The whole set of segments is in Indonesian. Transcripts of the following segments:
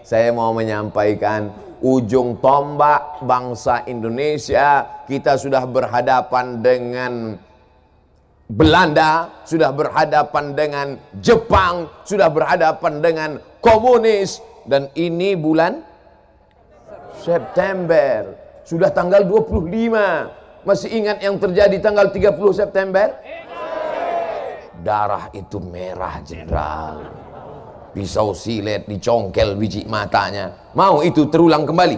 saya mau menyampaikan ujung tombak bangsa Indonesia. Kita sudah berhadapan dengan Belanda, sudah berhadapan dengan Jepang, sudah berhadapan dengan komunis, dan ini bulan September, sudah tanggal 25. Masih ingat yang terjadi tanggal 30 September? Darah itu merah, jenderal. Pisau silet dicongkel biji matanya. Mau itu terulang kembali?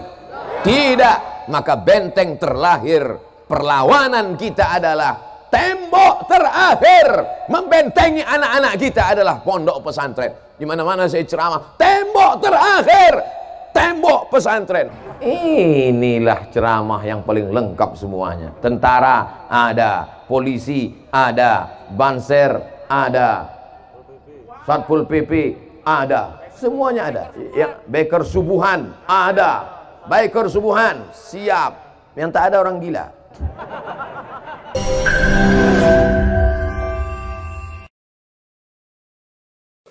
Tidak. Maka benteng terlahir perlawanan kita adalah tembok terakhir membentengi anak-anak kita adalah pondok pesantren. Di mana-mana saya ceramah, tembok terakhir, tembok pesantren. Inilah ceramah yang paling lengkap semuanya. Tentara ada, polisi ada, banser ada, Satpol PP ada, semuanya ada. Ya, biker subuhan ada, biker subuhan siap. Yang tak ada orang gila.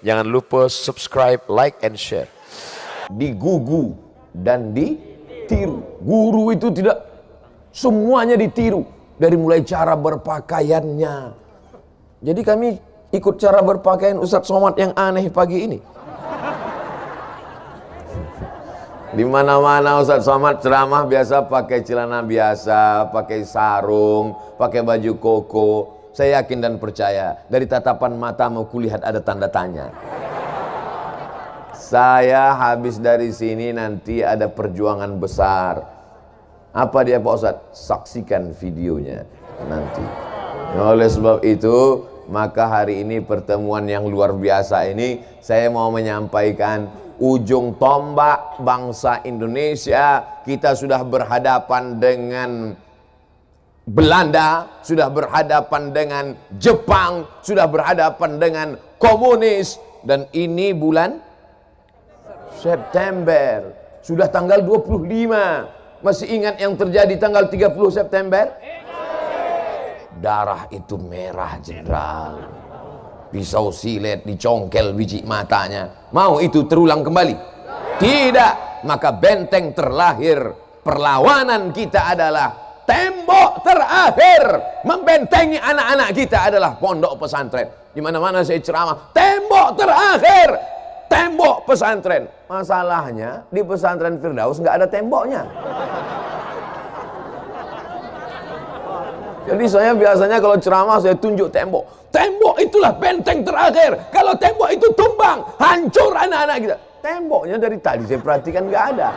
Jangan lupa subscribe, like, and share. Digugu dan ditiru. Guru itu tidak semuanya ditiru. Dari mulai cara berpakaiannya. Jadi kami ikut cara berpakaian Ustadz Somad yang aneh pagi ini. Di mana-mana Ustadz Somad ceramah biasa pakai celana biasa, pakai sarung, pakai baju koko. Saya yakin dan percaya dari tatapan matamu kulihat ada tanda tanya. Saya habis dari sini nanti ada perjuangan besar. Apa dia Pak Ustadz? Saksikan videonya nanti. Oleh sebab itu, maka hari ini pertemuan yang luar biasa ini saya mau menyampaikan ujung tombak bangsa Indonesia. Kita sudah berhadapan dengan Belanda, sudah berhadapan dengan Jepang, sudah berhadapan dengan komunis, dan ini bulan September, sudah tanggal 25. Masih ingat yang terjadi tanggal 30 September? Darah itu merah, jenderal. Pisau silet dicongkel biji matanya. Mau itu terulang kembali? Tidak. Maka benteng terlahir perlawanan kita adalah tembok terakhir membentengi anak-anak kita adalah pondok pesantren. Di mana-mana saya ceramah, tembok terakhir, tembok pesantren. Masalahnya di pesantren Firdaus nggak ada temboknya. Jadi saya biasanya kalau ceramah saya tunjuk tembok. Tembok itulah benteng terakhir. Kalau tembok itu tumbang, hancur anak-anak kita. Temboknya dari tadi saya perhatikan nggak ada.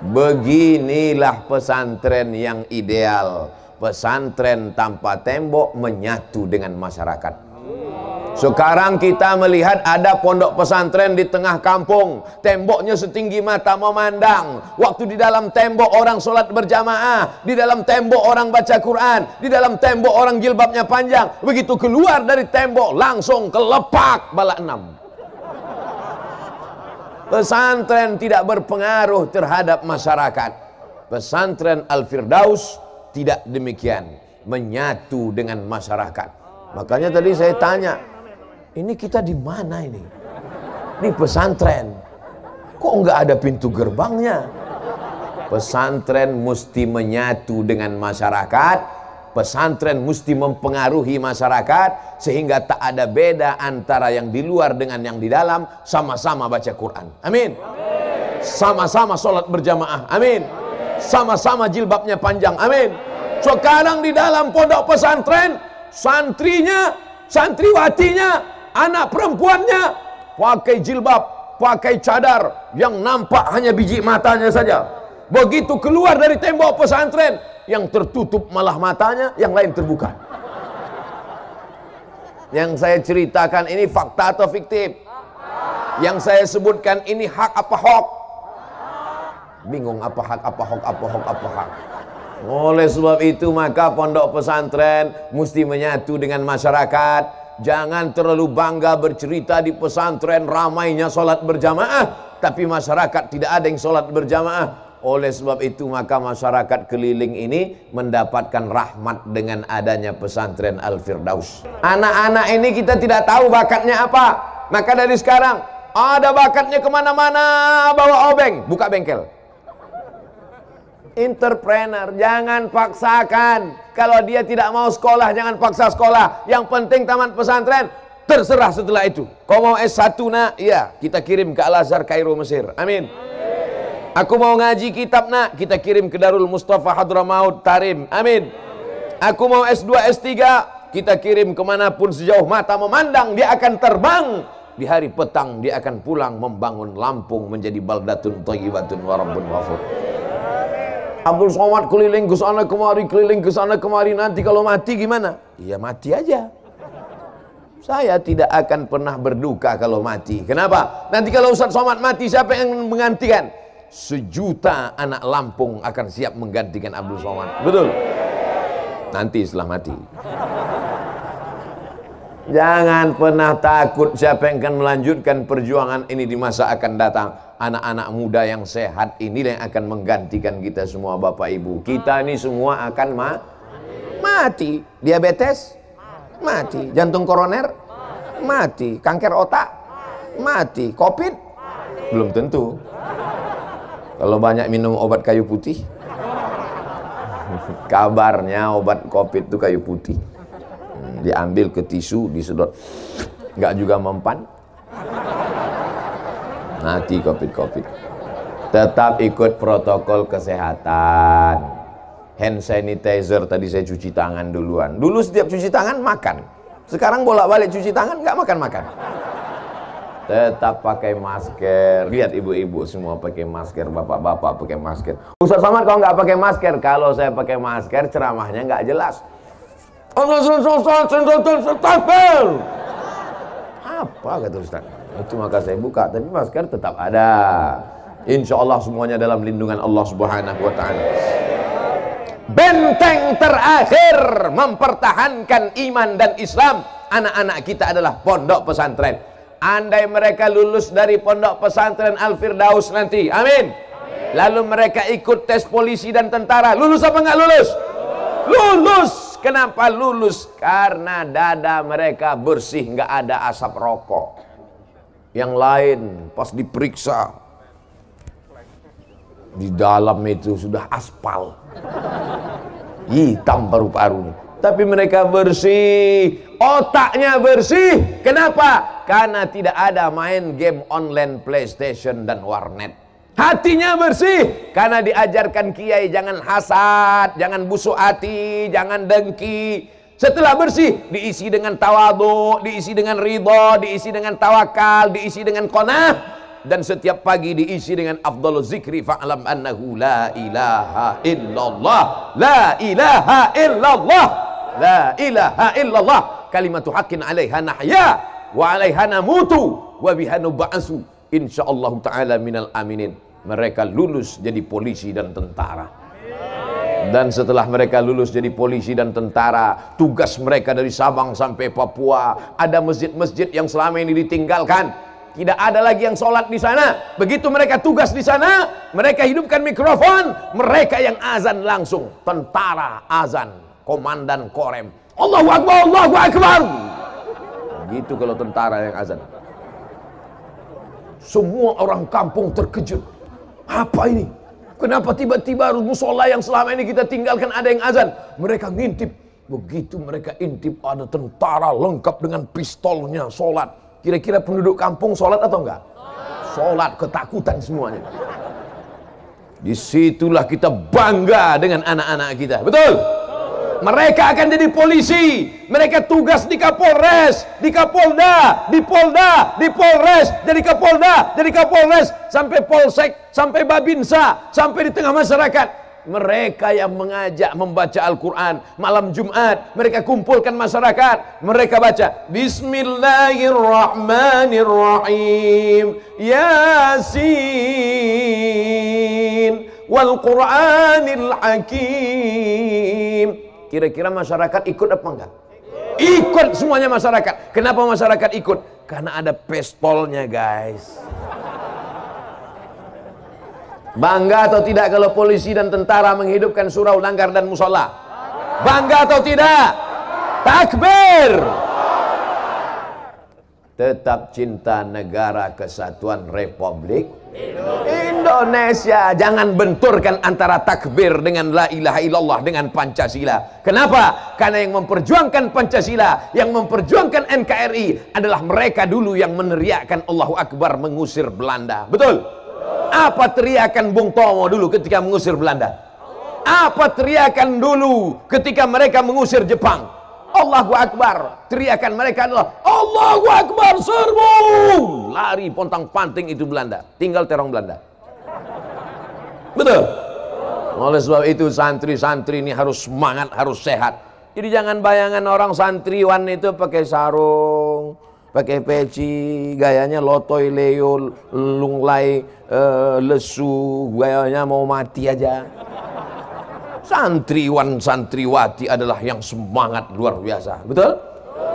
Beginilah pesantren yang ideal. Pesantren tanpa tembok menyatu dengan masyarakat. Sekarang kita melihat ada pondok pesantren di tengah kampung. Temboknya setinggi mata memandang. Waktu di dalam tembok orang sholat berjamaah, di dalam tembok orang baca Quran, di dalam tembok orang jilbabnya panjang. Begitu keluar dari tembok langsung kelepak bala 6. Pesantren tidak berpengaruh terhadap masyarakat. Pesantren Al-Firdaus tidak demikian, menyatu dengan masyarakat. Makanya tadi saya tanya, ini kita di mana ini? Ini pesantren. Kok nggak ada pintu gerbangnya? Pesantren mesti menyatu dengan masyarakat. Pesantren mesti mempengaruhi masyarakat sehingga tak ada beda antara yang di luar dengan yang di dalam. Sama-sama baca Quran. Amin. Sama-sama sholat berjamaah. Amin. Sama-sama jilbabnya panjang. Amin. Sekarang di dalam pondok pesantren, santrinya, santriwatinya, anak perempuannya pakai jilbab, pakai cadar, yang nampak hanya biji matanya saja. Begitu keluar dari tembok pesantren, yang tertutup malah matanya, yang lain terbuka. Yang saya ceritakan ini fakta atau fiktif? Yang saya sebutkan ini hak apa hoax? Bingung apa hak, apa hoax, apa hoax, apa hak. Oleh sebab itu maka pondok pesantren mesti menyatu dengan masyarakat. Jangan terlalu bangga bercerita di pesantren ramainya sholat berjamaah, tapi masyarakat tidak ada yang sholat berjamaah. Oleh sebab itu maka masyarakat keliling ini mendapatkan rahmat dengan adanya pesantren Al-Firdaus. Anak-anak ini kita tidak tahu bakatnya apa. Maka dari sekarang Ada bakatnya kemana-mana, bawa obeng, buka bengkel. Entrepreneur, jangan paksakan. Kalau dia tidak mau sekolah, jangan paksa sekolah. Yang penting tamat pesantren, terserah setelah itu. Kau mau S1 nak? Iya, kita kirim ke Al-Azhar Kairo Mesir. Amin. Aku mau ngaji kitab nak, kita kirim ke Darul Mustafa Hadramaut Tarim. Amin. Aku mau S2 S3, kita kirim kemanapun sejauh mata memandang. Dia akan terbang. Di hari petang dia akan pulang membangun Lampung menjadi baldatun thayyibatun wa rabbun ghafur. Abdul Somad keliling ke sana kemari, keliling ke sana kemari. Nanti kalau mati gimana? Ya mati aja. Saya tidak akan pernah berduka kalau mati. Kenapa? Nanti kalau Ustaz Somad mati, siapa yang menggantikan? 1 juta anak Lampung akan siap menggantikan Abdul Somad. Betul? Nanti setelah mati. Jangan pernah takut siapa yang akan melanjutkan perjuangan ini di masa akan datang. Anak-anak muda yang sehat ini yang akan menggantikan kita semua Bapak Ibu. Kita ini semua akan mati. Diabetes? Mati. Jantung koroner? Mati. Kanker otak? Mati. Covid? Belum tentu. Kalau banyak minum obat kayu putih. Kabarnya obat Covid itu kayu putih. Diambil ke tisu, disedot, nggak juga mempan, mati Covid. Tetap ikut protokol kesehatan. Hand sanitizer tadi saya cuci tangan duluan. Dulu setiap cuci tangan makan. Sekarang bolak-balik cuci tangan nggak makan. Tetap pakai masker. Lihat ibu-ibu semua pakai masker, bapak-bapak pakai masker. Ustaz Somad kalau nggak pakai masker, kalau saya pakai masker ceramahnya nggak jelas. Apa kata Ustaz? Itu maka saya buka, tapi masker tetap ada. Insya Allah semuanya dalam lindungan Allah Subhanahu wa ta'ala. Benteng terakhir mempertahankan iman dan Islam anak-anak kita adalah pondok pesantren. Andai mereka lulus dari pondok pesantren Al-Firdaus nanti, amin. Lalu mereka ikut tes polisi dan tentara, lulus apa enggak lulus? Lulus. Kenapa lulus? Karena dada mereka bersih, nggak ada asap rokok. Yang lain pas diperiksa, di dalam itu sudah aspal, hitam paru-parunya. Tapi mereka bersih, otaknya bersih. Kenapa? Karena tidak ada main game online PlayStation dan warnet. Hatinya bersih karena diajarkan kiai jangan hasad, jangan busuk hati, jangan dengki. Setelah bersih diisi dengan tawadhu, diisi dengan ridha, diisi dengan tawakal, diisi dengan qanaah, dan setiap pagi diisi dengan afdhaluz zikri fa'lam annahu la ilaha illallah, la ilaha illallah, la ilaha illallah, kalimatu haqqin 'alaiha nahya wa 'alaiha namutu wa biha nub'atsu insyaallah taala minal aminin. Mereka lulus jadi polisi dan tentara. Dan setelah mereka lulus jadi polisi dan tentara, tugas mereka dari Sabang sampai Papua, ada masjid-masjid yang selama ini ditinggalkan. Tidak ada lagi yang sholat di sana. Begitu mereka tugas di sana, mereka hidupkan mikrofon, mereka yang azan langsung. Tentara azan, komandan korem, Allahu Akbar, Allahu Akbar. Begitu kalau tentara yang azan. Semua orang kampung terkejut. Apa ini? Kenapa tiba-tiba musola yang selama ini kita tinggalkan ada yang azan? Mereka ngintip. Begitu mereka intip ada tentara lengkap dengan pistolnya sholat. Kira-kira penduduk kampung sholat atau enggak? Sholat, ketakutan semuanya. Disitulah kita bangga dengan anak-anak kita. Betul? Mereka akan jadi polisi. Mereka tugas di Kapolres, di Kapolda, di Polda, di Polres, jadi Kapolda, jadi Kapolres, sampai Polsek, sampai Babinsa, sampai di tengah masyarakat. Mereka yang mengajak membaca Al-Quran malam Jumat. Mereka kumpulkan masyarakat. Mereka baca Bismillahirrahmanirrahim, Yasin wal Qur'anil Hakim. Kira-kira masyarakat ikut apa enggak? Ikut semuanya masyarakat. Kenapa masyarakat ikut? Karena ada pistolnya, guys. Bangga atau tidak kalau polisi dan tentara menghidupkan surau, langgar dan musola? Bangga atau tidak? Takbir. tetap cinta negara kesatuan Republik Indonesia. Jangan benturkan antara takbir dengan la ilaha illallah dengan Pancasila. Kenapa? Karena yang memperjuangkan Pancasila, yang memperjuangkan NKRI adalah mereka dulu yang meneriakkan Allahu Akbar mengusir Belanda. Betul? Apa teriakan Bung Tomo dulu ketika mengusir Belanda? Apa teriakan dulu ketika mereka mengusir Jepang? Allahu Akbar. Teriakan mereka adalah Allahu Akbar, serbu. Lari pontang-panting itu Belanda. Tinggal terong Belanda. Betul? Oleh sebab itu santri-santri ini harus semangat, harus sehat. Jadi jangan bayangan orang santriwan itu pakai sarung, pakai peci, gayanya lotoy leo, lunglai, lesu, gayanya mau mati aja. Santriwan santriwati adalah yang semangat luar biasa, betul?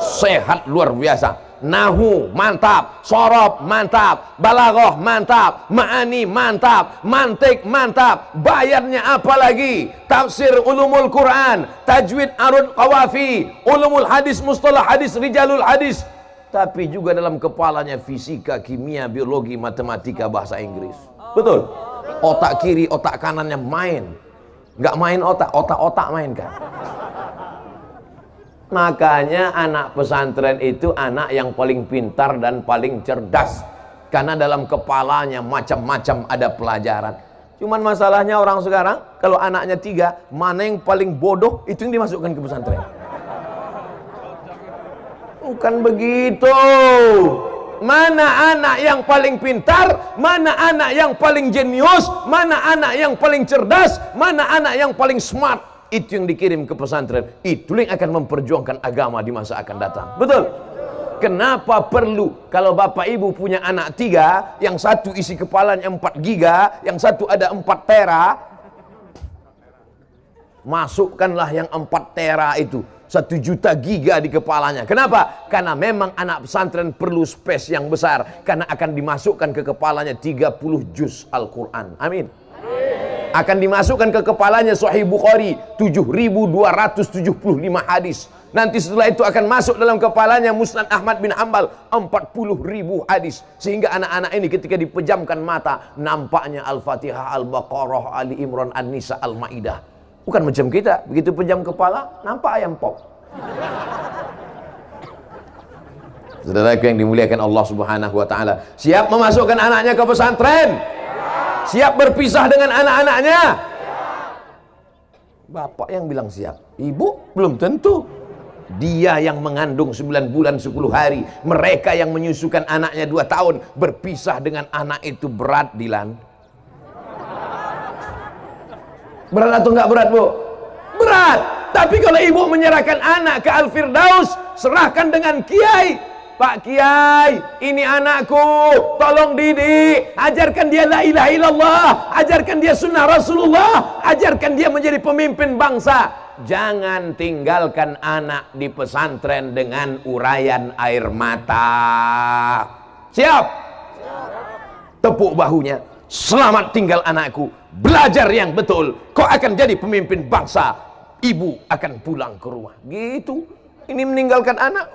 Sehat luar biasa. Nahu mantap, sorob mantap, balaghah mantap, ma'ani mantap, mantik mantap, bayarnya apa lagi? Tafsir ulumul Quran, tajwid arud qawafi, ulumul hadis, mustalah hadis, rijalul hadis. Tapi juga dalam kepalanya fisika, kimia, biologi, matematika, bahasa Inggris. Betul? Otak kiri, otak kanannya main. Nggak main otak, otak-otak main kan. Makanya anak pesantren itu anak yang paling pintar dan paling cerdas. Karena dalam kepalanya macam-macam ada pelajaran. Cuman masalahnya orang sekarang, kalau anaknya 3, mana yang paling bodoh, itu yang dimasukkan ke pesantren. Bukan begitu. Mana anak yang paling pintar, mana anak yang paling jenius, mana anak yang paling cerdas, mana anak yang paling smart, itu yang dikirim ke pesantren. Itu yang akan memperjuangkan agama di masa akan datang. Betul? Kenapa perlu kalau bapak ibu punya anak 3, yang satu isi kepalanya 4 giga, yang satu ada 4 tera, masukkanlah yang 4 tera itu, 1 juta giga di kepalanya. Kenapa? Karena memang anak pesantren perlu space yang besar. Karena akan dimasukkan ke kepalanya 30 juz Al-Quran. Amin. Akan dimasukkan ke kepalanya Sahih Bukhari 7.275 hadis. Nanti setelah itu akan masuk dalam kepalanya Musnad Ahmad bin Hanbal 40.000 hadis. Sehingga anak-anak ini ketika dipejamkan mata, nampaknya Al-Fatihah, Al-Baqarah, Ali Imran, An-Nisa, Al-Ma'idah. Bukan macam kita, begitu pejam kepala, nampak ayam pop. Saudaraku yang dimuliakan Allah Subhanahu wa taala, siap memasukkan anaknya ke pesantren? Siap berpisah dengan anak-anaknya? Bapak yang bilang siap, ibu belum tentu. Dia yang mengandung 9 bulan 10 hari, mereka yang menyusukan anaknya 2 tahun, berpisah dengan anak itu berat, Dilan. Berat atau enggak berat, Bu? Berat. Tapi kalau ibu menyerahkan anak ke Al-Firdaus, serahkan dengan kiai. Pak Kiai, ini anakku, tolong didik, ajarkan dia la ilaha illallah, ajarkan dia sunnah Rasulullah, ajarkan dia menjadi pemimpin bangsa. Jangan tinggalkan anak di pesantren dengan uraian air mata. Siap? Tepuk bahunya. Selamat tinggal anakku, belajar yang betul, kau akan jadi pemimpin bangsa, ibu akan pulang ke rumah. Gitu. Ini meninggalkan anak.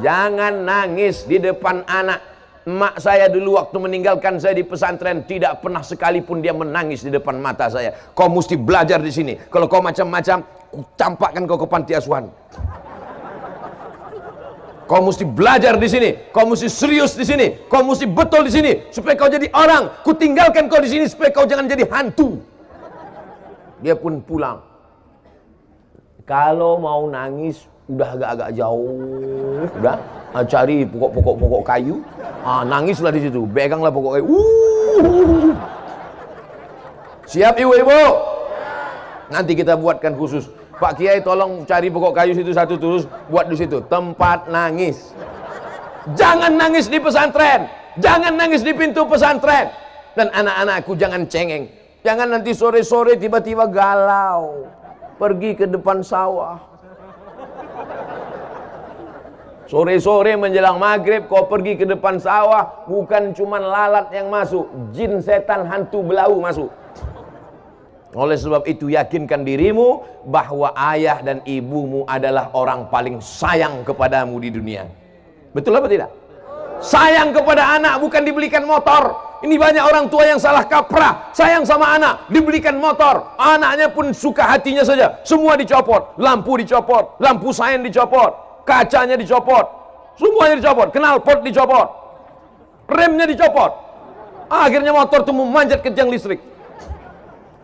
Jangan nangis di depan anak. Emak saya dulu waktu meninggalkan saya di pesantren, tidak pernah sekalipun dia menangis di depan mata saya. Kau mesti belajar di sini. Kalau kau macam-macam, campakkan kau ke panti asuhan. Kau mesti belajar di sini, kau mesti serius di sini, kau mesti betul di sini supaya kau jadi orang. Ku tinggalkan kau di sini supaya kau jangan jadi hantu. Dia pun pulang. Kalau mau nangis udah agak-agak jauh, udah cari pokok-pokok kayu, nangislah di situ, peganglah pokok kayu. Siap ibu-ibu? Nanti kita buatkan khusus. Pak Kiai tolong cari pokok kayu situ satu terus buat di situ tempat nangis. Jangan nangis di pesantren, jangan nangis di pintu pesantren. Dan anak-anakku jangan cengeng. Jangan nanti sore-sore tiba-tiba galau, pergi ke depan sawah. Sore-sore menjelang maghrib kau pergi ke depan sawah, bukan cuma lalat yang masuk, jin setan hantu belau masuk. Oleh sebab itu yakinkan dirimu bahwa ayah dan ibumu adalah orang paling sayang kepadamu di dunia. Betul apa tidak? Sayang kepada anak bukan dibelikan motor. Ini banyak orang tua yang salah kaprah. Sayang sama anak, dibelikan motor. Anaknya pun suka hatinya saja. Semua dicopot, lampu dicopot, lampu sain dicopot, kacanya dicopot, semuanya dicopot, knalpot dicopot, remnya dicopot. Akhirnya motor itu memanjat ke tiang listrik.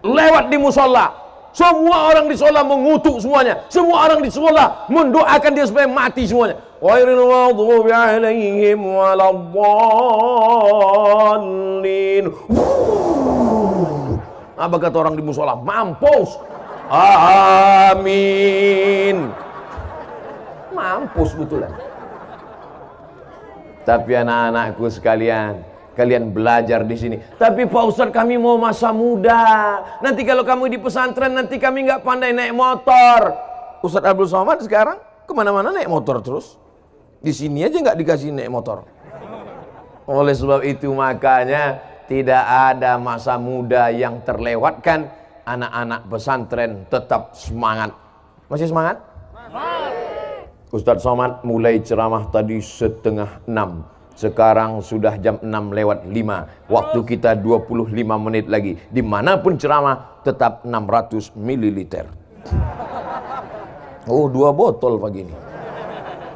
Lewat di musola, semua orang di musola mengutuk semuanya. Semua orang di musola mendoakan dia supaya mati semuanya. Ghairil maghdubi 'alaihim waladdallin. Apa kata orang di musola? Mampus. Amin. Mampus betulan. Tapi anak-anakku sekalian, kalian belajar di sini. Tapi Pak Ustadz, kami mau masa muda. Nanti kalau kamu di pesantren, nanti kami nggak pandai naik motor. Ustadz Abdul Somad sekarang kemana-mana naik motor terus. Di sini aja nggak dikasih naik motor. Oleh sebab itu makanya tidak ada masa muda yang terlewatkan. Anak-anak pesantren tetap semangat. Masih semangat? Ustadz Somad mulai ceramah tadi 5:30. Sekarang sudah jam 6:05. Waktu kita 25 menit lagi. Dimanapun ceramah tetap 600 ml. Oh, 2 botol pagi ini.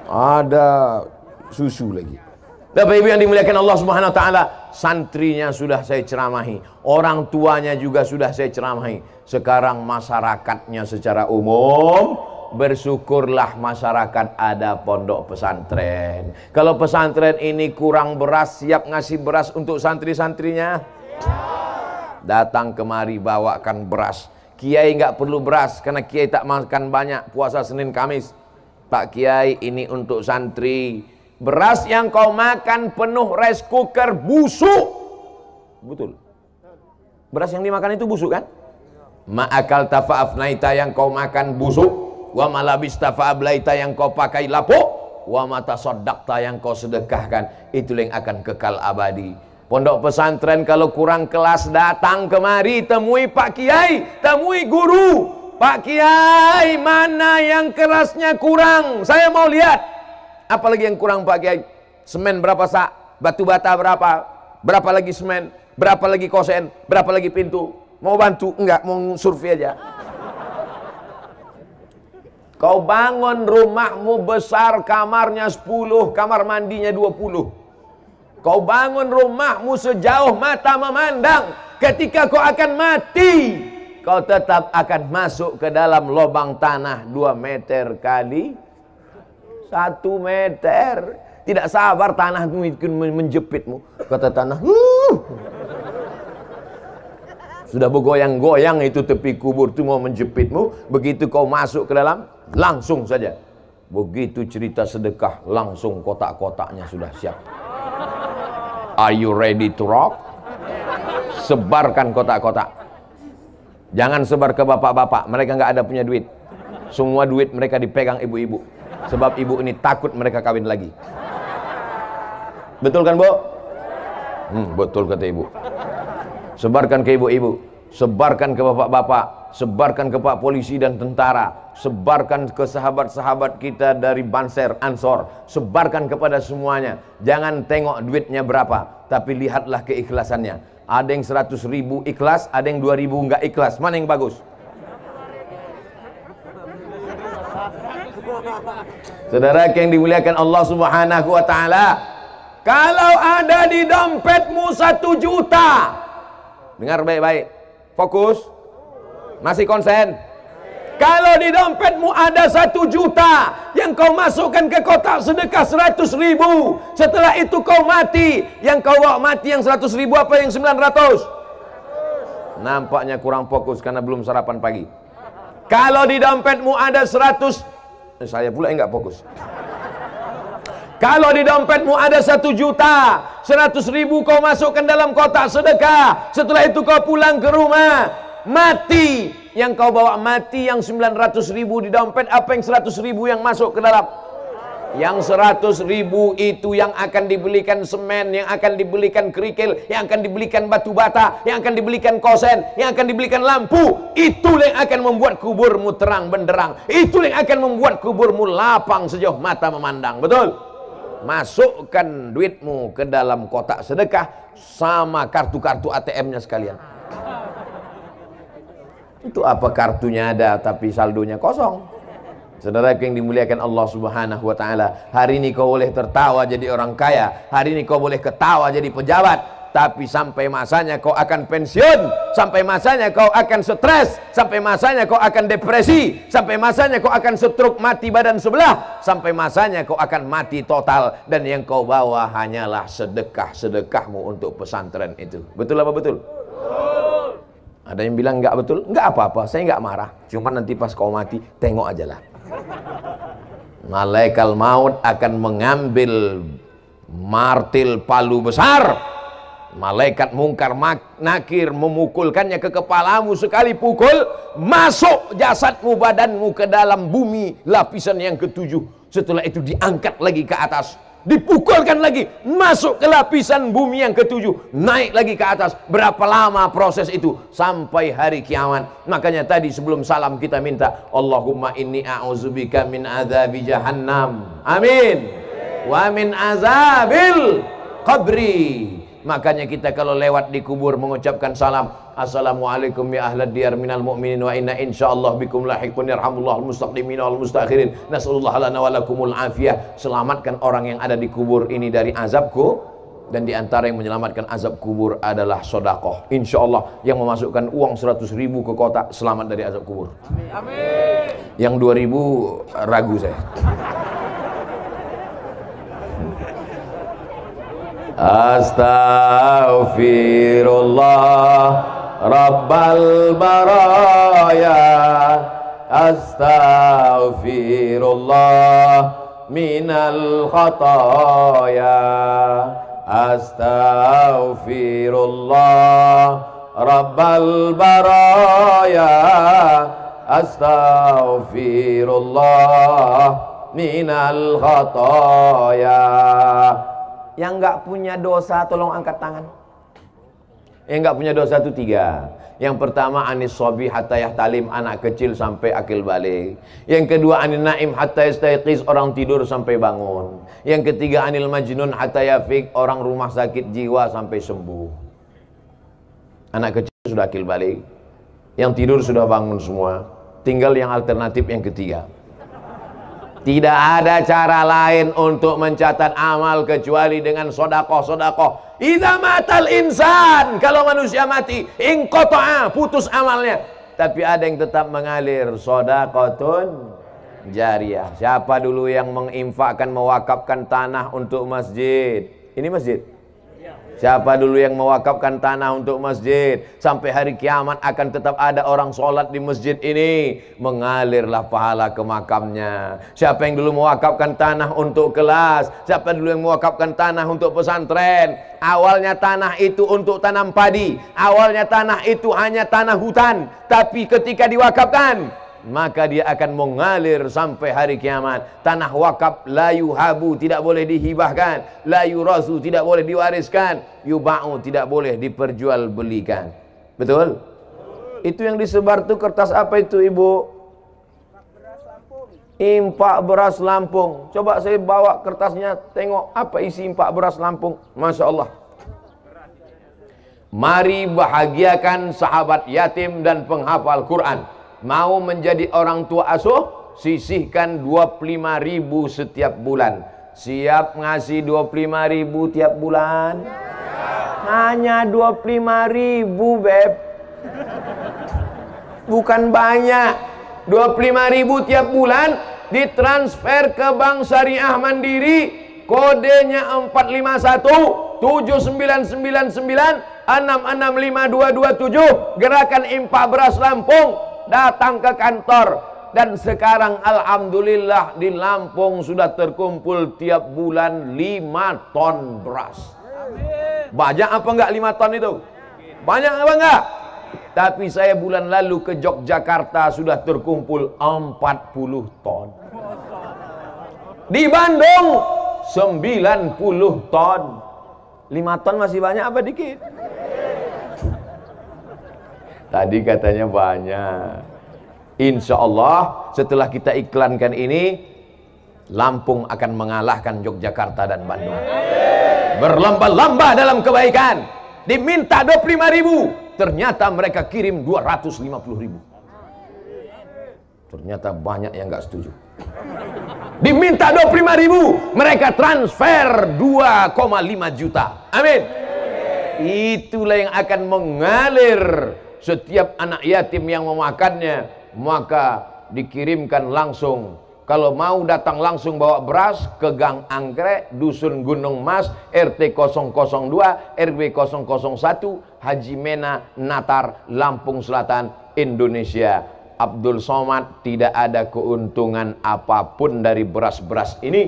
Ada susu lagi. Bapak Ibu yang dimuliakan Allah Subhanahu wa taala, santrinya sudah saya ceramahi, orang tuanya juga sudah saya ceramahi. Sekarang masyarakatnya secara umum, bersyukurlah masyarakat ada pondok pesantren. Kalau pesantren ini kurang beras, siap ngasih beras untuk santri-santrinya? Datang kemari bawakan beras. Kiai nggak perlu beras karena kiai tak makan banyak puasa Senin Kamis. Pak Kiai, ini untuk santri. Beras yang kau makan penuh rice cooker busuk. Betul. Beras yang dimakan itu busuk kan? Ma'akal tafa'afnaita yang kau makan busuk. Wa malabis tafa'ablaita yang kau pakai lapuk. Wa mata sodakta yang kau sedekahkan. Itulah yang akan kekal abadi. Pondok pesantren kalau kurang kelas datang kemari, temui Pak Kiai, temui guru. Pak Kiai, mana yang kerasnya kurang? Saya mau lihat. Apalagi yang kurang Pak Kiai? Semen berapa sak? Batu bata berapa? Berapa lagi semen? Berapa lagi kosen? Berapa lagi pintu? Mau bantu? Enggak, mau survei aja. Kau bangun rumahmu besar, kamarnya 10, kamar mandinya 20. Kau bangun rumahmu sejauh mata memandang. Ketika kau akan mati, kau tetap akan masuk ke dalam lubang tanah 2 meter kali 1 meter. Tidak sabar tanah itu menjepitmu. Kata tanah, sudah bergoyang-goyang itu tepi kubur itu mau menjepitmu. Begitu kau masuk ke dalam, langsung saja. Begitu cerita sedekah, langsung kotak-kotaknya sudah siap. Are you ready to rock? Sebarkan kotak-kotak. Jangan sebar ke bapak-bapak, mereka nggak ada punya duit. Semua duit mereka dipegang ibu-ibu. Sebab ibu ini takut mereka kawin lagi. Betul kan, Bu? Betul kata ibu. Sebarkan ke ibu-ibu, sebarkan ke bapak-bapak, sebarkan ke Pak Polisi dan tentara, sebarkan ke sahabat-sahabat kita dari Banser, Ansor, sebarkan kepada semuanya. Jangan tengok duitnya berapa, tapi lihatlah keikhlasannya. Ada yang 100.000 ikhlas, ada yang 2.000 enggak ikhlas. Mana yang bagus? Saudara yang dimuliakan Allah Subhanahu wa taala, kalau ada di dompetmu 1 juta, dengar baik-baik, fokus, masih konsen. Kalau di dompetmu ada 1 juta yang kau masukkan ke kotak sedekah 100.000, setelah itu kau mati, yang kau bawa mati yang 100.000 apa yang 900? Nampaknya kurang fokus karena belum sarapan pagi. Kalau di dompetmu ada 100, saya pula enggak fokus. Kalau di dompetmu ada 1 juta, 100.000 kau masukkan dalam kotak sedekah, setelah itu kau pulang ke rumah, mati, yang kau bawa mati yang 900.000 di dompet, apa yang 100.000 yang masuk ke dalam? Yang 100.000 itu yang akan dibelikan semen, yang akan dibelikan kerikil, yang akan dibelikan batu bata, yang akan dibelikan kosen, yang akan dibelikan lampu. Itu yang akan membuat kuburmu terang benderang. Itu yang akan membuat kuburmu lapang sejauh mata memandang. Betul? Masukkan duitmu ke dalam kotak sedekah sama kartu-kartu ATM-nya sekalian. Itu apa kartunya ada tapi saldonya kosong? Saudara yang dimuliakan Allah Subhanahu wa taala, hari ini kau boleh tertawa jadi orang kaya, hari ini kau boleh ketawa jadi pejabat, tapi sampai masanya kau akan pensiun, sampai masanya kau akan stres, sampai masanya kau akan depresi, sampai masanya kau akan stroke mati badan sebelah, sampai masanya kau akan mati total, dan yang kau bawa hanyalah sedekah-sedekahmu untuk pesantren itu. Betul apa betul? Ada yang bilang enggak betul? Enggak apa-apa, saya enggak marah. Cuma nanti pas kau mati, tengok aja lah. Malaikat maut akan mengambil martil palu besar. Malaikat mungkar nakir memukulkannya ke kepalamu sekali pukul, masuk jasadmu, badanmu ke dalam bumi lapisan yang ketujuh. Setelah itu diangkat lagi ke atas, dipukulkan lagi, masuk ke lapisan bumi yang ketujuh, naik lagi ke atas. Berapa lama proses itu? Sampai hari kiamat. Makanya tadi sebelum salam kita minta, Allahumma inni a'udzubika min adzabi jahannam, amin, wa min azabil qabri. Makanya kita kalau lewat di kubur mengucapkan salam, assalamualaikum ya ahlad diyar minal mu'minin wa inna insyaallah bikum lahiqun yarhamullah al-mustaqdimin wal mustakhirin nasallallahu lana wa lakumul afiyah. Selamatkan orang yang ada di kubur ini dari azabku, dan di antara yang menyelamatkan azab kubur adalah sedekah. Insyaallah yang memasukkan uang 100.000 ke kotak selamat dari azab kubur. Amin. Yang 2.000 ragu saya. Astaghfirullah Rabbal baraya, astaghfirullah minal khataya, astaghfirullah Rabbal baraya, astaghfirullah minal khataya. Yang nggak punya dosa tolong angkat tangan. Yang nggak punya dosa itu 3. Yang pertama anis sobi hatta yahtalim, anak kecil sampai akil balik. Yang kedua anil naim hatta yastayqiz, orang tidur sampai bangun. Yang ketiga anil majnun hatta yafiq, orang rumah sakit jiwa sampai sembuh. Anak kecil sudah akil balik, yang tidur sudah bangun semua. Tinggal yang alternatif yang ketiga. Tidak ada cara lain untuk mencatat amal kecuali dengan sodakoh. Idza matal insan, kalau manusia mati, inqata'a, putus amalnya. Tapi ada yang tetap mengalir, sodakotun jariyah. Siapa dulu yang menginfakkan, mewakafkan tanah untuk masjid? Ini masjid. Siapa dulu yang mewakafkan tanah untuk masjid? Sampai hari kiamat akan tetap ada orang sholat di masjid ini, mengalirlah pahala ke makamnya. Siapa yang dulu mewakafkan tanah untuk kelas? Siapa dulu yang mewakafkan tanah untuk pesantren? Awalnya tanah itu untuk tanam padi, awalnya tanah itu hanya tanah hutan. Tapi ketika diwakafkan, maka dia akan mengalir sampai hari kiamat. Tanah wakaf la yuhabu, tidak boleh dihibahkan, la yurasu, tidak boleh diwariskan, yuba'u, tidak boleh diperjualbelikan. Betul? Itu yang disebar tuh kertas apa itu, Ibu? Impak beras Lampung. Coba saya bawa kertasnya, tengok apa isi impak beras Lampung. Masya Allah. Mari bahagiakan sahabat yatim dan penghafal Quran. Mau menjadi orang tua asuh, sisihkan 25.000 setiap bulan. Siap ngasih 25.000 tiap bulan? Hanya 25.000, Beb. Bukan banyak. 25.000 tiap bulan ditransfer ke Bank Syariah Mandiri. Kodenya 451 7999 665227. Gerakan Impak Beras Lampung. Datang ke kantor, dan sekarang alhamdulillah di Lampung sudah terkumpul tiap bulan 5 ton beras. Banyak apa enggak 5 ton itu? Banyak apa enggak? Tapi saya bulan lalu ke Yogyakarta sudah terkumpul 40 ton. Di Bandung 90 ton. 5 ton masih banyak apa dikit? Tadi katanya banyak. Insya Allah setelah kita iklankan ini, Lampung akan mengalahkan Yogyakarta dan Bandung. Berlomba-lomba dalam kebaikan. Diminta 25.000, ternyata mereka kirim 250.000. Ternyata banyak yang nggak setuju. Diminta 25.000, mereka transfer 2,5 juta. Amin. Itulah yang akan mengalir setiap anak yatim yang memakannya, maka dikirimkan langsung. Kalau mau datang langsung bawa beras ke Gang Anggrek, Dusun Gunung Mas, RT 002, RW 001, Haji Mena, Natar, Lampung Selatan, Indonesia. Abdul Somad tidak ada keuntungan apapun dari beras-beras ini.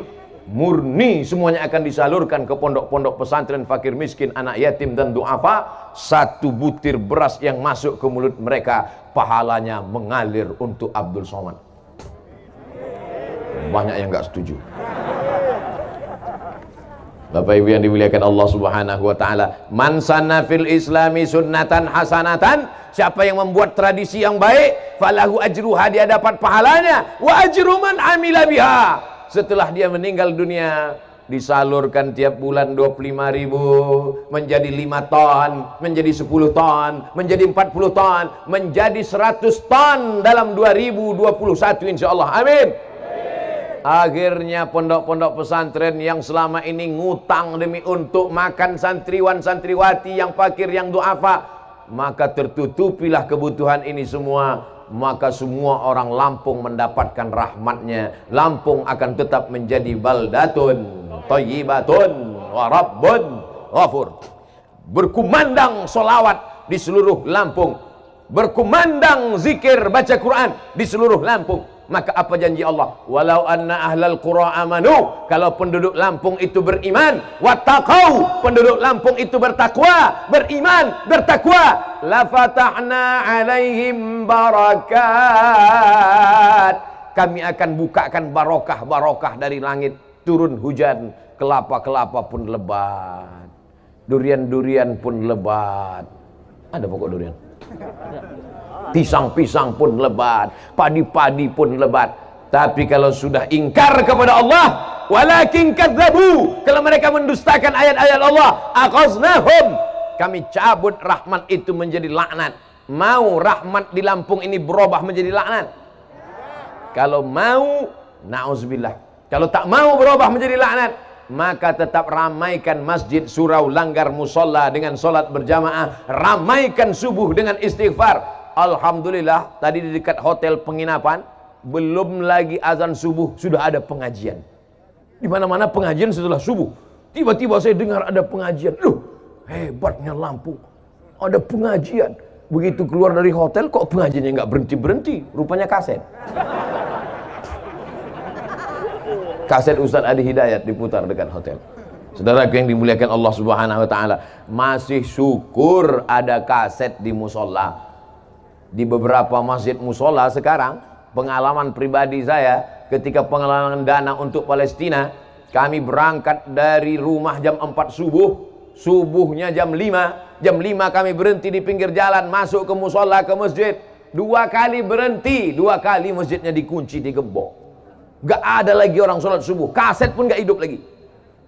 Murni semuanya akan disalurkan ke pondok-pondok pesantren fakir miskin, anak yatim dan duafa. Satu butir beras yang masuk ke mulut mereka, pahalanya mengalir untuk Abdul Somad. Banyak yang nggak setuju. Bapak Ibu yang dimuliakan Allah Subhanahu wa taala, man sanna fil islami sunnatan hasanatan, siapa yang membuat tradisi yang baik, falahu ajruha, dia dapat pahalanya, wa ajru man amila biha. Setelah dia meninggal dunia, disalurkan tiap bulan 25.000 menjadi 5 ton, menjadi 10 ton, menjadi 40 ton, menjadi 100 ton dalam 2021 insyaallah. Amin. Akhirnya pondok-pondok pesantren yang selama ini ngutang demi untuk makan santriwan santriwati yang fakir, yang duafa, maka tertutupilah kebutuhan ini semua. Maka semua orang Lampung mendapatkan rahmatnya. Lampung akan tetap menjadi baldatun thayyibatun wa rabbun ghafur. Berkumandang solawat di seluruh Lampung, berkumandang zikir baca Quran di seluruh Lampung. Maka apa janji Allah? Walau anna ahlal qura amanu, kalau penduduk Lampung itu beriman, wattaqau, penduduk Lampung itu bertakwa, beriman, bertakwa, la fatahna alaihim barakat, kami akan bukakan barokah-barokah dari langit, turun hujan, kelapa-kelapa pun lebat, durian-durian pun lebat. Ada pokok durian? Pisang-pisang pun lebat, padi-padi pun lebat. Tapi kalau sudah ingkar kepada Allah, walakin kadzabu, kalau mereka mendustakan ayat-ayat Allah, akhaznahum, kami cabut rahmat itu menjadi laknat. Mau rahmat di Lampung ini berubah menjadi laknat? Kalau mau, na'udzubillah. Kalau tak mau berubah menjadi laknat, maka tetap ramaikan masjid, surau, langgar, musola dengan solat berjamaah, ramaikan subuh dengan istighfar. Alhamdulillah, tadi di dekat hotel penginapan, belum lagi azan subuh, sudah ada pengajian. Di mana-mana pengajian setelah subuh. Tiba-tiba saya dengar ada pengajian. Loh, hebatnya Lampung. Ada pengajian. Begitu keluar dari hotel, kok pengajiannya nggak berhenti-berhenti? Rupanya kaset. Kaset Ustaz Adi Hidayat diputar dekat hotel. Saudaraku yang dimuliakan Allah Subhanahu wa taala, masih syukur ada kaset di musola. Di beberapa masjid musola sekarang, pengalaman pribadi saya ketika pengalaman dana untuk Palestina, kami berangkat dari rumah jam 4 subuh, subuhnya jam 5, jam 5 kami berhenti di pinggir jalan, masuk ke musola, ke masjid, 2 kali berhenti, 2 kali masjidnya dikunci, digembok. Gak ada lagi orang sholat subuh, kaset pun gak hidup lagi.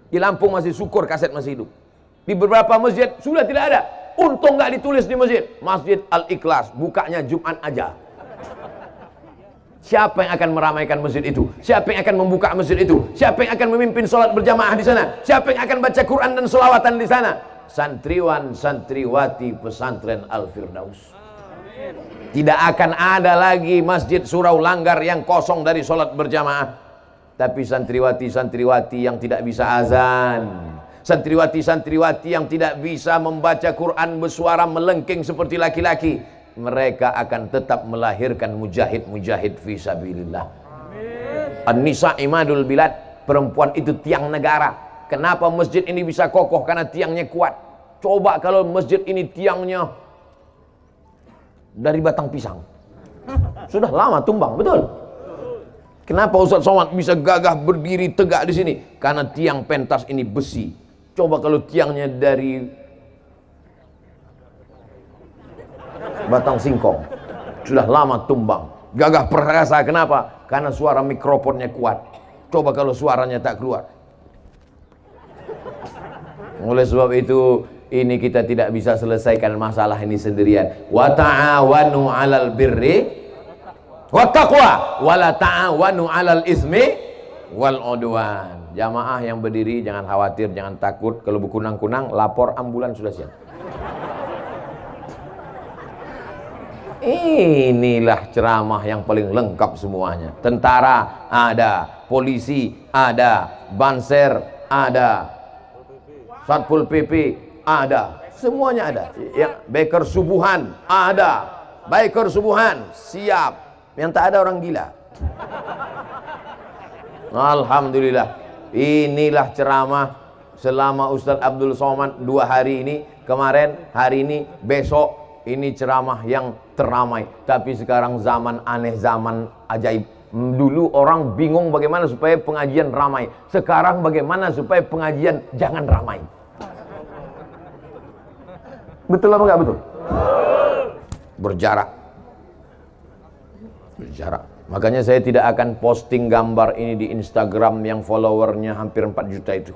Di Lampung masih syukur kaset masih hidup. Di beberapa masjid sudah tidak ada. Untung nggak ditulis di masjid. Masjid Al-Ikhlas, bukanya Jumat aja. Siapa yang akan meramaikan masjid itu? Siapa yang akan membuka masjid itu? Siapa yang akan memimpin sholat berjamaah di sana? Siapa yang akan baca Quran dan selawatan di sana? Santriwan santriwati pesantren Al-Firdaus. Tidak akan ada lagi masjid surau langgar yang kosong dari sholat berjamaah. Tapi santriwati-santriwati yang tidak bisa azan, santriwati-santriwati yang tidak bisa membaca Quran bersuara melengking seperti laki-laki, mereka akan tetap melahirkan mujahid-mujahid fisabilillah. An-nisa imadul bilad, perempuan itu tiang negara. Kenapa masjid ini bisa kokoh? Karena tiangnya kuat. Coba kalau masjid ini tiangnya dari batang pisang, sudah lama tumbang, betul? Kenapa Ustaz Somad bisa gagah berdiri tegak di sini? Karena tiang pentas ini besi. Coba kalau tiangnya dari batang singkong, sudah lama tumbang. Gagah perkasa, kenapa? Karena suara mikrofonnya kuat. Coba kalau suaranya tak keluar. Oleh sebab itu, ini kita tidak bisa selesaikan masalah ini sendirian. Wa ta'awanu 'alal birri wat taqwa wa la ta'awanu 'alal ismi wal 'udwan. Jamaah yang berdiri jangan khawatir, jangan takut. Kalau berkunang-kunang lapor ambulan sudah siap. Inilah ceramah yang paling lengkap semuanya. Tentara ada, polisi ada, banser ada, Satpol PP ada, semuanya ada. Ya, biker subuhan ada, biker subuhan siap. Yang tak ada orang gila. Alhamdulillah. Inilah ceramah selama Ustadz Abdul Somad 2 hari ini, kemarin, hari ini, besok. Ini ceramah yang teramai. Tapi sekarang zaman aneh, zaman ajaib. Dulu orang bingung bagaimana supaya pengajian ramai. Sekarang bagaimana supaya pengajian jangan ramai. Betul apa enggak betul? Berjarak. Berjarak. Makanya saya tidak akan posting gambar ini di Instagram yang followernya hampir 4 juta itu.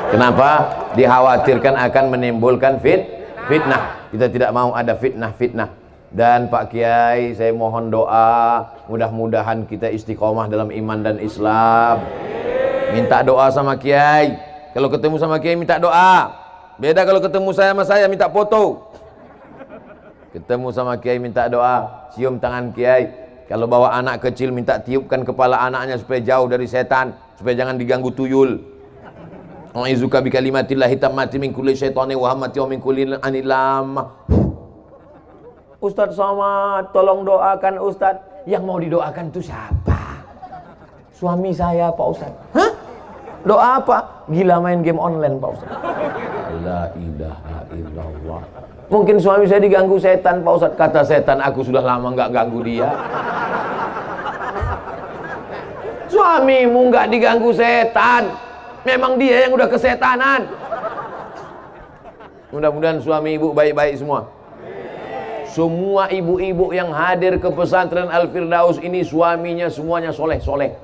Kenapa? Dikhawatirkan akan menimbulkan fitnah. Kita tidak mau ada fitnah-fitnah. Dan Pak Kiai, saya mohon doa, mudah-mudahan kita istiqomah dalam iman dan Islam. Minta doa sama Kiai. Kalau ketemu sama Kiai minta doa. Beda kalau ketemu saya sama saya minta foto. Ketemu sama Kiai minta doa, cium tangan Kiai. Kalau bawa anak kecil minta tiupkan kepala anaknya supaya jauh dari setan, supaya jangan diganggu tuyul. A'udzuka bikalimatillahi tammati min kulli syaitani wa hamati wa min kulli anilam. Ustadz Somad, tolong doakan Ustadz. Yang mau didoakan itu siapa? Suami saya Pak Ustadz. Hah? Doa apa? Gila main game online Pak Ustadz. La ilaha illallah. Mungkin suami saya diganggu setan Pak Ustadz. Kata setan, aku sudah lama nggak ganggu dia. Suamimu nggak diganggu setan. Memang dia yang udah kesetanan. Mudah-mudahan suami ibu baik-baik semua. Semua ibu-ibu yang hadir ke pesantren Al-Firdaus ini suaminya semuanya soleh-soleh.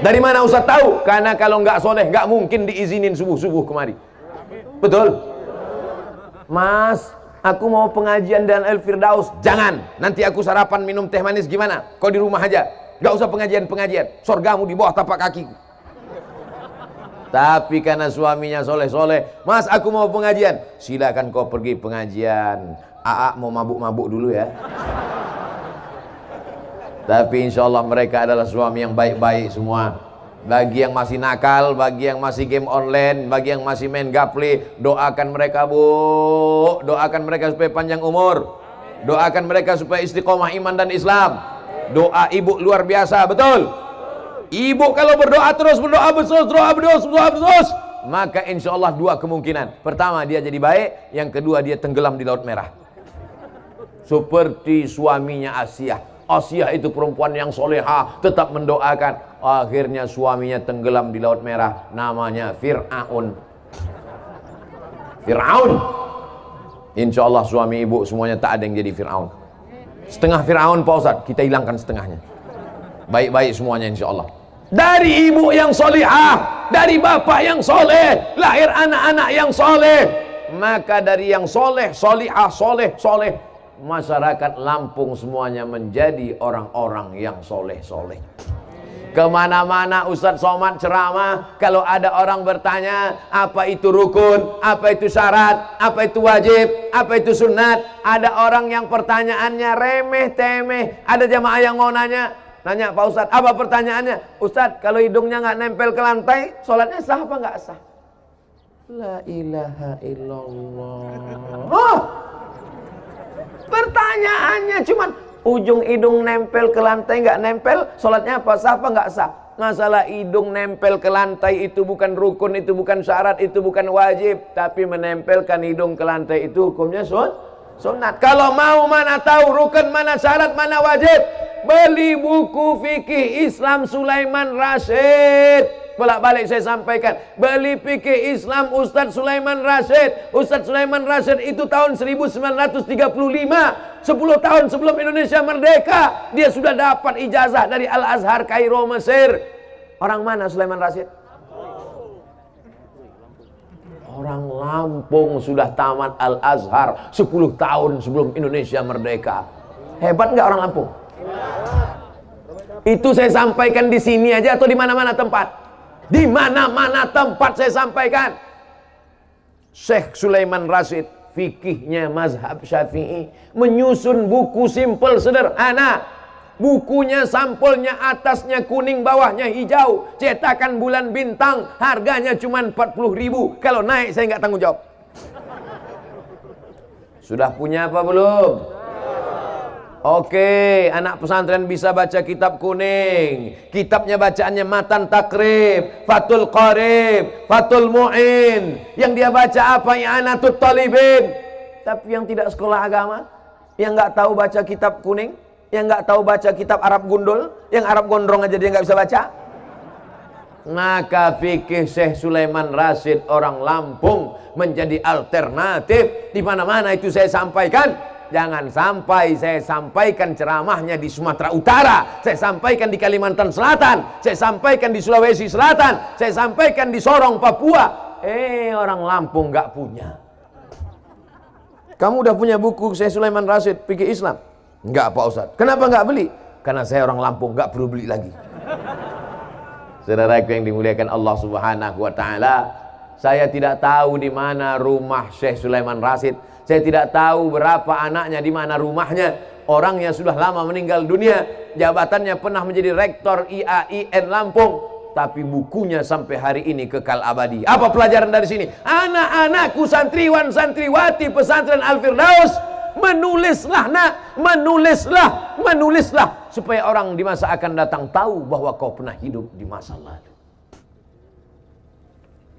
Dari mana Ustaz tahu? Karena kalau nggak soleh nggak mungkin diizinin subuh-subuh kemari. Betul? Mas, aku mau pengajian dan Al-Firdaus. Jangan, nanti aku sarapan minum teh manis gimana? Kau di rumah aja. Nggak usah pengajian-pengajian. Sorgamu di bawah tapak kakiku. Tapi karena suaminya soleh-soleh, Mas aku mau pengajian. Silakan kau pergi pengajian. Aa mau mabuk-mabuk dulu ya. Tapi insya Allah mereka adalah suami yang baik-baik semua. Bagi yang masih nakal, bagi yang masih game online, bagi yang masih main gaple, doakan mereka bu. Doakan mereka supaya panjang umur. Doakan mereka supaya istiqomah iman dan Islam. Doa ibu luar biasa, betul? Ibu kalau berdoa terus, berdoa terus, maka insya Allah 2 kemungkinan. Pertama dia jadi baik, yang kedua dia tenggelam di Laut Merah. Seperti suaminya Asiyah. Asiyah itu perempuan yang solehah, tetap mendoakan. Akhirnya suaminya tenggelam di Laut Merah. Namanya Fir'aun. Fir'aun. Insya Allah suami ibu semuanya tak ada yang jadi Fir'aun. Setengah Fir'aun Pak Ustadz, kita hilangkan setengahnya. Baik-baik semuanya insya Allah. Dari ibu yang solihah, dari bapak yang soleh, lahir anak-anak yang soleh. Maka dari yang soleh, solihah, soleh, masyarakat Lampung semuanya menjadi orang-orang yang soleh-soleh. Kemana-mana Ustadz Somad ceramah, kalau ada orang bertanya apa itu rukun, apa itu syarat, apa itu wajib, apa itu sunat, ada orang yang pertanyaannya remeh temeh. Ada jamaah yang mau nanya Pak Ustadz, apa pertanyaannya? Ustadz, kalau hidungnya nggak nempel ke lantai, sholatnya sah apa nggak sah? La ilaha illallah. Oh, pertanyaannya cuman ujung hidung nempel ke lantai nggak nempel, sholatnya apa sah apa nggak sah? Masalah hidung nempel ke lantai itu bukan rukun, itu bukan syarat, itu bukan wajib. Tapi menempelkan hidung ke lantai itu hukumnya sunat. Kalau mau mana tahu rukun, mana syarat, mana wajib, beli buku fikih Islam Sulaiman Rasyid. Bolak-balik saya sampaikan, beli fikih Islam Ustadz Sulaiman Rasyid. Ustadz Sulaiman Rasyid itu tahun 1935, 10 tahun sebelum Indonesia merdeka, dia sudah dapat ijazah dari Al-Azhar Kairo, Mesir. Orang mana Sulaiman Rasyid? Orang Lampung, sudah tamat Al-Azhar 10 tahun sebelum Indonesia merdeka. Hebat nggak orang Lampung? Itu saya sampaikan di sini aja atau di mana-mana tempat? Di mana-mana tempat saya sampaikan. Syekh Sulaiman Rasyid, fikihnya mazhab Syafi'i, menyusun buku simpel sederhana. Bukunya sampulnya atasnya kuning, bawahnya hijau, cetakan bulan bintang, harganya cuma 40.000. Kalau naik saya nggak tanggung jawab. Sudah punya apa belum? Oke, anak pesantren bisa baca kitab kuning. Kitabnya bacaannya Matan Takrib, Fathul Qarib, Fathul Mu'in. Yang dia baca apa? I'anatul Talibin. Tapi yang tidak sekolah agama, yang nggak tahu baca kitab kuning, yang nggak tahu baca kitab Arab gundul, yang Arab gondrong aja dia nggak bisa baca. Maka fikih Syekh Sulaiman Rasyid orang Lampung menjadi alternatif. Di mana-mana itu saya sampaikan. Jangan sampai saya sampaikan ceramahnya di Sumatera Utara, saya sampaikan di Kalimantan Selatan, saya sampaikan di Sulawesi Selatan, saya sampaikan di Sorong, Papua. Orang Lampung nggak punya. Kamu udah punya buku Syekh Sulaiman Rasyid fikih Islam? Enggak Pak Ustadz. Kenapa nggak beli? Karena saya orang Lampung, nggak perlu beli lagi. Saudaraku yang dimuliakan Allah Subhanahu wa taala, saya tidak tahu di mana rumah Syekh Sulaiman Rasyid. Saya tidak tahu berapa anaknya, di mana rumahnya. Orangnya sudah lama meninggal dunia. Jabatannya pernah menjadi rektor IAIN Lampung. Tapi bukunya sampai hari ini kekal abadi. Apa pelajaran dari sini? Anak-anakku santriwan santriwati pesantren Al-Firdaus, menulislah nak, menulislah supaya orang di masa akan datang tahu bahwa kau pernah hidup di masa lalu.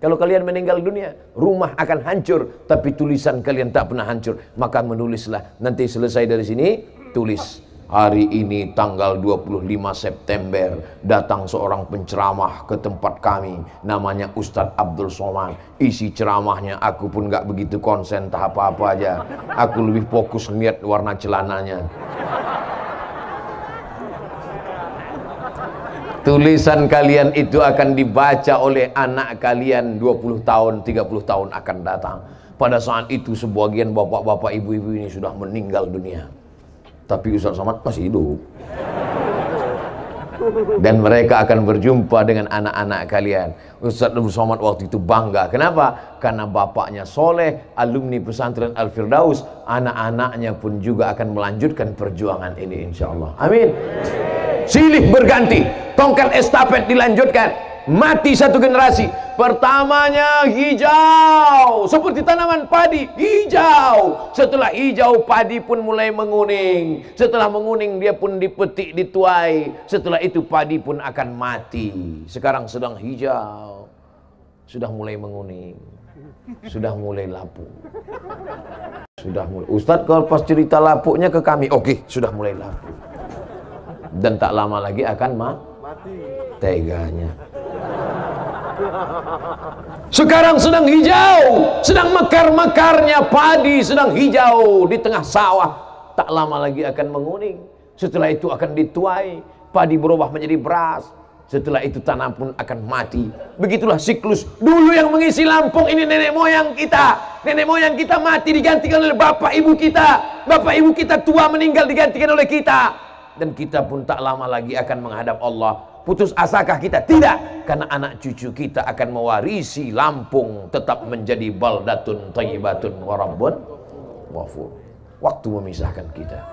Kalau kalian meninggal dunia, rumah akan hancur, tapi tulisan kalian tak pernah hancur. Maka menulislah. Nanti selesai dari sini, tulis. Hari ini tanggal 25 September datang seorang penceramah ke tempat kami, namanya Ustadz Abdul Somad. Isi ceramahnya aku pun gak begitu konsen tahap apa aja. Aku lebih fokus lihat warna celananya. Tulisan kalian itu akan dibaca oleh anak kalian 20 tahun, 30 tahun akan datang. Pada saat itu sebagian bapak-bapak, ibu-ibu ini sudah meninggal dunia. Tapi Ustaz Somad masih hidup. Dan mereka akan berjumpa dengan anak-anak kalian. Ustaz Abdul Somad waktu itu bangga. Kenapa? Karena bapaknya soleh, alumni pesantren Al-Firdaus. Anak-anaknya pun juga akan melanjutkan perjuangan ini insya Allah. Amin. Silih berganti, tongkat estafet dilanjutkan. Mati satu generasi. Pertamanya hijau, seperti tanaman padi, hijau. Setelah hijau, padi pun mulai menguning. Setelah menguning, dia pun dipetik, dituai. Setelah itu padi pun akan mati. Sekarang sedang hijau, sudah mulai menguning, sudah mulai lapuk. Sudah mulai. Ustadz kalau pas cerita lapuknya ke kami, oke, sudah mulai lapuk. Dan tak lama lagi akan mati. Teganya. Sekarang sedang hijau, sedang mekar-mekarnya padi, sedang hijau di tengah sawah. Tak lama lagi akan menguning. Setelah itu akan dituai, padi berubah menjadi beras. Setelah itu tanah pun akan mati. Begitulah siklus. Dulu yang mengisi Lampung ini nenek moyang kita. Nenek moyang kita mati digantikan oleh bapak ibu kita. Bapak ibu kita tua meninggal digantikan oleh kita. Dan kita pun tak lama lagi akan menghadap Allah. Putus asakah kita? Tidak. Karena anak cucu kita akan mewarisi Lampung tetap menjadi baldatun thayyibatun wa rabbun ghafur. Waktu memisahkan kita.